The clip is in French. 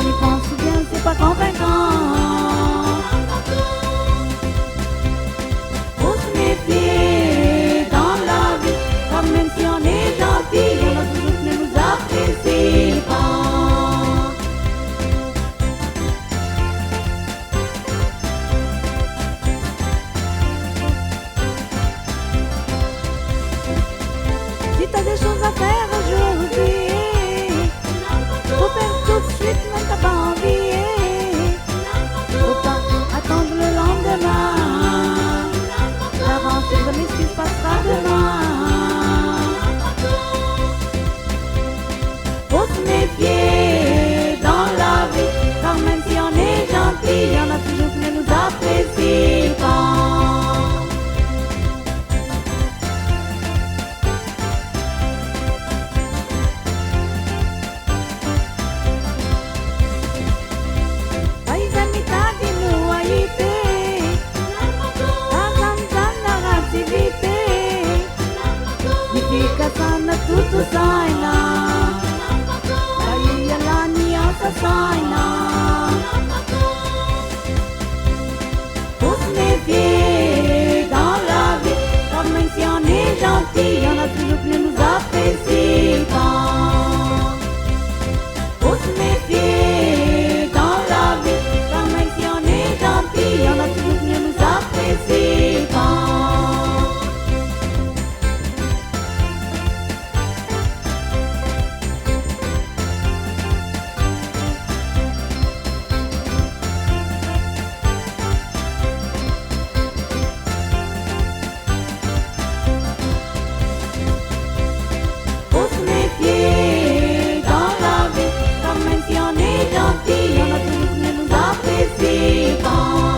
y pense bien, c'est pas convaincant. Faut se méfier dans la vie, car même si on est gentil, il y en a toujours qui ne nous apprécient pas. Si t'as des choses à faire aujourd'hui, faut faire tout de suite, même t'as pas envie. Faut pas attendre le lendemain. L'avance, c'est jamais ce qui se passera demain. Faut se méfier dans la vie, car même si on est gentil, il y en a toujours qui ne nous apprécient pas. Sana tutu saina, kaya lani asa saina. Faut se méfier dans la vie, car même si on est gentil, il y en a toujours qui ne nous apprécient pas. Faut se méfier dans la vie, car même si on est gentil, il y en a toujours qui ne nous apprécient pas. Il y en a toujours qui ne nous apprécient pas.